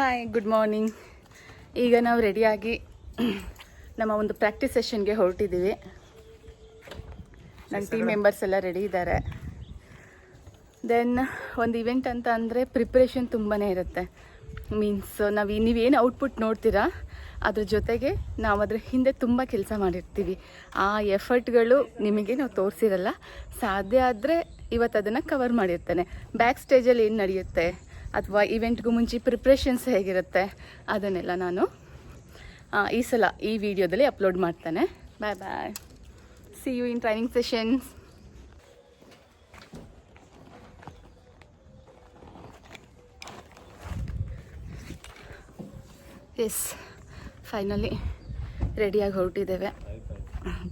Hi, good morning. ಈಗ ನಾವು ರೆಡಿಯಾಗಿ ನಮ್ಮ ಒಂದು ಪ್ರಾಕ್ಟೀಸ್ ಸೆಷನ್ಗೆ ಹೊರಟಿದ್ದೀವಿ. ನನ್ನ ಟೀಮ್ ಮೆಂಬರ್ಸ್ ಎಲ್ಲ ರೆಡಿ ಇದ್ದಾರೆ. ದೆನ್ ಒಂದು ಇವೆಂಟ್ ಅಂತ ಅಂದರೆ ಪ್ರಿಪ್ರೇಷನ್ ತುಂಬಾ ಇರುತ್ತೆ. ಮೀನ್ಸ್ ನೀವೇನು ಔಟ್ಪುಟ್ ನೋಡ್ತೀರಾ ಅದ್ರ ಜೊತೆಗೆ ನಾವು ಅದ್ರ ಹಿಂದೆ ತುಂಬ ಕೆಲಸ ಮಾಡಿರ್ತೀವಿ. ಆ ಎಫರ್ಟ್ಗಳು ನಿಮಗೆ ನಾವು ತೋರಿಸಿರಲ್ಲ. ಸಾಧ್ಯ ಆದರೆ ಇವತ್ತು ಅದನ್ನು ಕವರ್ ಮಾಡಿರ್ತೇನೆ. ಬ್ಯಾಕ್ ಸ್ಟೇಜಲ್ಲಿ ಏನು ನಡೆಯುತ್ತೆ ಅಥವಾ ಇವೆಂಟ್ಗೂ ಮುಂಚೆ ಪ್ರಿಪ್ರೇಷನ್ಸ್ ಹೇಗಿರುತ್ತೆ ಅದನ್ನೆಲ್ಲ ನಾನು ಈ ಸಲ ಈ ವಿಡಿಯೋದಲ್ಲಿ ಅಪ್ಲೋಡ್ ಮಾಡ್ತೇನೆ. Bye bye, see you in training sessions. Yes, finally ರೆಡಿಯಾಗಿ ಹೊರಟಿದ್ದೇವೆ.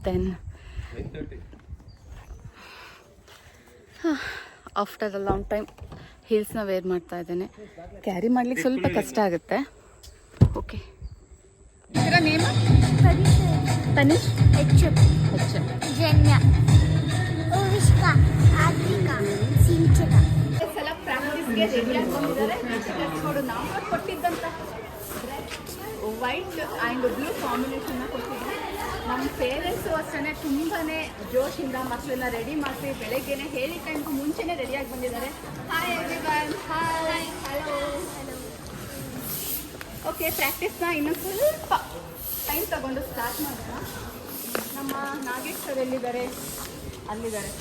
Then after a long time ಹೀಲ್ಸ್ನ ವೇರ್ ಮಾಡ್ತಾ ಇದ್ದೇನೆ. ಕ್ಯಾರಿ ಮಾಡ್ಲಿಕ್ಕೆ ಸ್ವಲ್ಪ ಕಷ್ಟ ಆಗುತ್ತೆ. ಓಕೆ, ಇದರ ನೇಮ್ ತನಿಷ್, ಜನ್ಯ, ಓವಿಷ್ಕಾ, ಆದ್ರಿಕಾ, ಸಿಂಚನ. ಸಲ ಪ್ರಾಕ್ಟೀಸ್ಗೆ ರೆಡಿಯಾಗಿ ಬಂದಿದ್ದಾರೆ. ನೋಡು, ನಾವು ಕೊಟ್ಟಿದ್ದಂಥ ವೈಟ್ ಆ್ಯಂಡ್ ಬ್ಲೂ ಕಾಂಬಿನೇಷನ್ನ ಕೊಟ್ಟಿದ್ವಿ. ನಮ್ಮ ಪೇರೆಂಟ್ಸು ಅಷ್ಟೇ ತುಂಬಾ ಜೋಶಿಂದ ಮಕ್ಕಳನ್ನ ರೆಡಿ ಮಾಡಿಸಿ ಬೆಳಗ್ಗೆನೇ ಹೇಳಿ ಟೈಮ್ಗೂ ಮುಂಚೆನೇ ರೆಡಿಯಾಗಿ ಬಂದಿದ್ದಾರೆ. Hi everyone, hi, hello. Okay, ಪ್ರಾಕ್ಟೀಸ್ನ ಇನ್ನೂ ಸ್ವಲ್ಪ ಟೈಮ್ ತಗೊಂಡು ಸ್ಟಾರ್ಟ್ ಮಾಡೋಣ. ನಮ್ಮ ನಾಗೇಶ್ ಸರ್ ಎಲ್ಲಿದ್ದಾರೆ? ಅಲ್ಲಿದ್ದಾರೆ.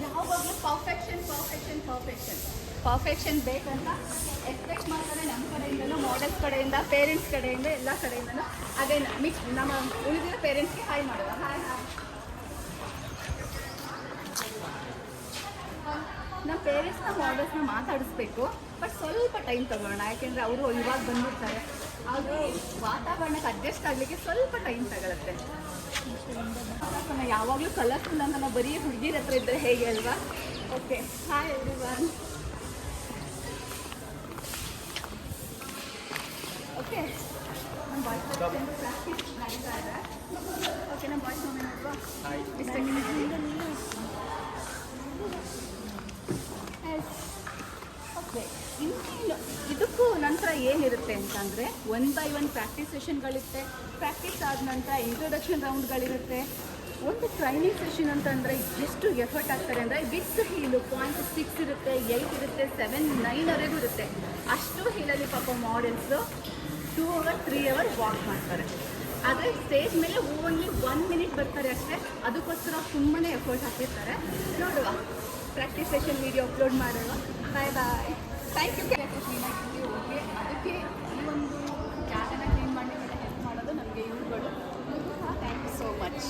ಯಾವಾಗಲೂ ಪರ್ಫೆಕ್ಷನ್ ಬೇಕಂತ ಎಕ್ಸ್ಪೆಕ್ಟ್ ಮಾಡ್ತಾರೆ ನಮ್ಮ ಕಡೆಯಿಂದಲೂ, ಮಾಡೆಲ್ಸ್ ಕಡೆಯಿಂದ, ಪೇರೆಂಟ್ಸ್ ಕಡೆಯಿಂದ, ಎಲ್ಲ ಕಡೆಯಿಂದಲೂ. ಅದೇ ನಮ್ಮ ಉಳಿದಿರೋ ಪೇರೆಂಟ್ಸ್ಗೆ ಹಾಯ್ ಮಾಡೋಣ. ಹಾಯ್. ನಮ್ಮ ಪೇರೆಂಟ್ಸ್ನ ಮಾಡೆಲ್ಸ್ನ ಮಾತಾಡಿಸ್ಬೇಕು, ಬಟ್ ಸ್ವಲ್ಪ ಟೈಮ್ ತಗೊಳ್ಳೋಣ. ಯಾಕೆಂದರೆ ಅವರು ಇವಾಗ ಬಂದಿರ್ತಾರೆ. ಅದು ವಾತಾವರಣಕ್ಕೆ ಅಡ್ಜಸ್ಟ್ ಆಗಲಿಕ್ಕೆ ಸ್ವಲ್ಪ ಟೈಮ್ ತಗೊಳುತ್ತೆ. ಯಾವಾಗಲೂ ಕಲರ್ಫುಲ್ ಅಂತ ನಾವು ಬರೀ ಹುಡುಗಿರ ಹತ್ರ ಇದ್ದರೆ ಹೇಗೆ ಅಲ್ವಾ? Okay, hi everyone. ಓಕೆ, ನಮ್ಮ ಬಾಯ್ಸ್ ಪ್ರಾಕ್ಟೀಸ್ ನಡೀತಾ ಇದೆ. ಓಕೆ, ನಮ್ಮ ಬಾಯ್ಸ್ ಓಕೆ, ಇನ್ನೇನು ಇದಕ್ಕೂ ನಂತರ ಏನಿರುತ್ತೆ ಅಂತಂದರೆ 1 by 1 ಪ್ರಾಕ್ಟೀಸ್ ಸೆಷನ್ಗಳಿರುತ್ತೆ. ಪ್ರಾಕ್ಟೀಸ್ ಆದ ನಂತರ ಇಂಟ್ರೊಡಕ್ಷನ್ ರೌಂಡ್ಗಳಿರುತ್ತೆ. ಒಂದು ಟ್ರೈನಿಂಗ್ ಸೆಷನ್ ಅಂತಂದರೆ ಎಷ್ಟು ಎಫರ್ಟ್ ಆಗ್ತಾರೆ ಅಂದರೆ ವಿತ್ ಹೀಲು 0.6 ಇರುತ್ತೆ, 8 ಇರುತ್ತೆ, 7, 9ವರೆಗೂ ಇರುತ್ತೆ. ಅಷ್ಟು ಹೀಲಲ್ಲಿ ಪಾಪ ಮಾಡೆಲ್ಸು 2 hours 3 hours ವಾಕ್ ಮಾಡ್ತಾರೆ. ಆದರೆ ಸ್ಟೇಜ್ ಮೇಲೆ ಓನ್ಲಿ 1 minute ಬರ್ತಾರೆ ಅಷ್ಟೇ. ಅದಕ್ಕೋಸ್ಕರ ತುಂಬಾ ಎಫರ್ಟ್ ಹಾಕಿರ್ತಾರೆ. ನೋಡುವ, ಪ್ರಾಕ್ಟೀಸ್ ಸೆಷನ್ ವಿಡಿಯೋ ಅಪ್ಲೋಡ್ ಮಾಡೋಣ. Bye bye, thank you. Okay, ಅದಕ್ಕೆ ಈ ಒಂದು ಜಾಗನ ಕ್ಲೀನ್ ಮಾಡಿ ಹೆಲ್ಪ್ ಮಾಡೋದು ನಮಗೆ ಇವ್ರುಗಳು. Thank you so much.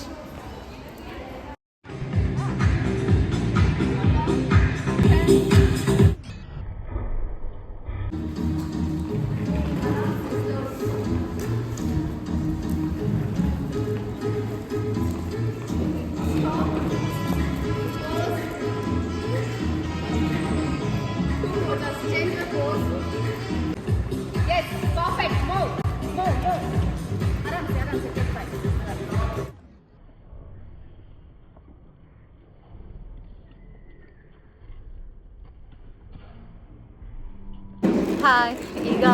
Hi, ಈಗ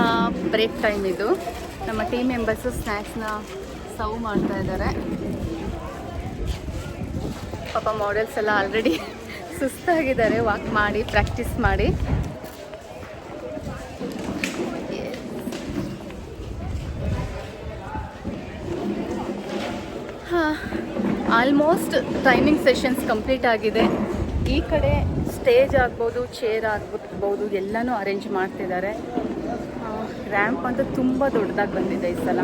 ಬ್ರೇಕ್ ಟೈಮ್ ಇದು. ನಮ್ಮ ಟೀಮ್ ಮೆಂಬರ್ಸು ಸ್ನ್ಯಾಕ್ಸ್ನ ಸರ್ವ್ ಮಾಡ್ತಾ ಇದ್ದಾರೆ. ಪಾಪ ಮಾಡೆಲ್ಸ್ ಎಲ್ಲ ಆಲ್ರೆಡಿ ಸುಸ್ತಾಗಿದ್ದಾರೆ ವಾಕ್ ಮಾಡಿ, ಪ್ರಾಕ್ಟೀಸ್ ಮಾಡಿ. ಹಾಂ, ಆಲ್ಮೋಸ್ಟ್ ಟ್ರೈನಿಂಗ್ ಸೆಷನ್ಸ್ ಕಂಪ್ಲೀಟ್ ಆಗಿದೆ. ಈ ಕಡೆ ಸ್ಟೇಜ್ ಆಗ್ಬೋದು, ಚೇರ್ ಆಗ್ಬೋದು, ಎಲ್ಲನೂ ಅರೇಂಜ್ ಮಾಡ್ತಿದ್ದಾರೆ. ರ್ಯಾಂಪ್ ಅಂತೂ ತುಂಬ ದೊಡ್ಡದಾಗಿ ಬಂದಿದೆ ಈ ಸಲ.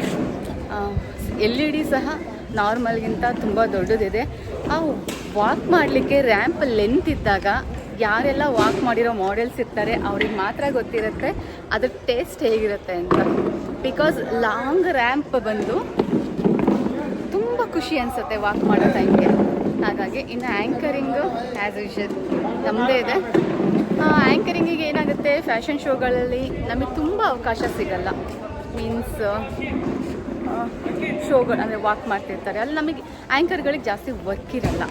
LED ಸಹ ನಾರ್ಮಲ್ಗಿಂತ ತುಂಬ ದೊಡ್ಡದಿದೆ. ಆ ವಾಕ್ ಮಾಡಲಿಕ್ಕೆ ರ್ಯಾಂಪ್ ಲೆಂತ್ ಇದ್ದಾಗ ಯಾರೆಲ್ಲ ವಾಕ್ ಮಾಡಿರೋ ಮಾಡೆಲ್ಸ್ ಇರ್ತಾರೆ ಅವ್ರಿಗೆ ಮಾತ್ರ ಗೊತ್ತಿರುತ್ತೆ ಅದ್ರ ಟೇಸ್ಟ್ ಹೇಗಿರುತ್ತೆ ಅಂತ. ಬಿಕಾಸ್ ಲಾಂಗ್ ರ್ಯಾಂಪ್ ಬಂದು ತುಂಬ ಖುಷಿ ಅನಿಸುತ್ತೆ ವಾಕ್ ಮಾಡೋ ಟೈಮ್ಗೆ. ಹಾಗಾಗಿ ಇನ್ನು ಆ್ಯಂಕರಿಂಗು ಆ್ಯಸ್ ಯೂಶುವಲ್ ನಮ್ಮದೇ ಇದೆ. ಆ್ಯಂಕರಿಂಗಿಗೆ ಏನಾಗುತ್ತೆ, ಫ್ಯಾಷನ್ ಶೋಗಳಲ್ಲಿ ನಮಗೆ ತುಂಬ ಅವಕಾಶ ಸಿಗಲ್ಲ. ಮೀನ್ಸ್ ಶೋಗಳು ಅಂದರೆ ವಾಕ್ ಮಾಡ್ತಿರ್ತಾರೆ, ಅಲ್ಲಿ ನಮಗೆ ಆ್ಯಂಕರ್ಗಳಿಗೆ ಜಾಸ್ತಿ ವರ್ಕ್ ಇರಲ್ಲ.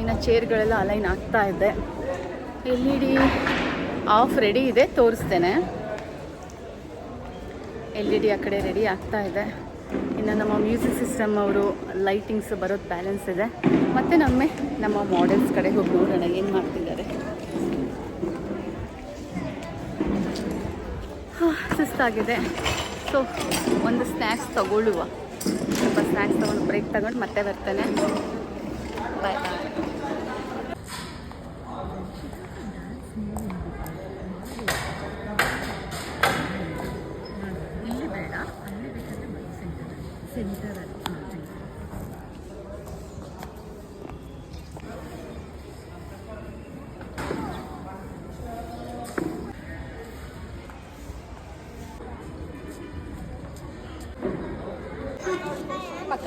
ಇನ್ನು ಚೇರ್ಗಳೆಲ್ಲ ಅಲೈನ್ ಆಗ್ತಾ ಇದೆ. LED ಆಫ್ ರೆಡಿ ಇದೆ, ತೋರಿಸ್ತೇನೆ. LED ಆ ಕಡೆ ರೆಡಿ ಆಗ್ತಾ ಇದೆ. ಇನ್ನು ನಮ್ಮ ಮ್ಯೂಸಿಕ್ ಸಿಸ್ಟಮ್ ಅವರು ಲೈಟಿಂಗ್ಸ್ ಬರೋದು ಬ್ಯಾಲೆನ್ಸ್ ಇದೆ. ಮತ್ತು ನಮ್ಮ ಮಾಡೆಲ್ಸ್ ಕಡೆ ಹೋಗಿ ನೋಡೋಣ ಏನು ಮಾಡ್ತಿದ್ದಾರೆ. ಸುಸ್ತಾಗಿದೆ. ಸೊ ಒಂದು ಸ್ನ್ಯಾಕ್ಸ್ ತಗೊಳ್ಳುವ. ಸ್ವಲ್ಪ ಸ್ನ್ಯಾಕ್ಸ್ ತೊಗೊಂಡು ಬ್ರೇಕ್ ತಗೊಂಡು ಮತ್ತೆ ಬರ್ತಾನೆ. ಬಾಯ್ ಬಾಯ್.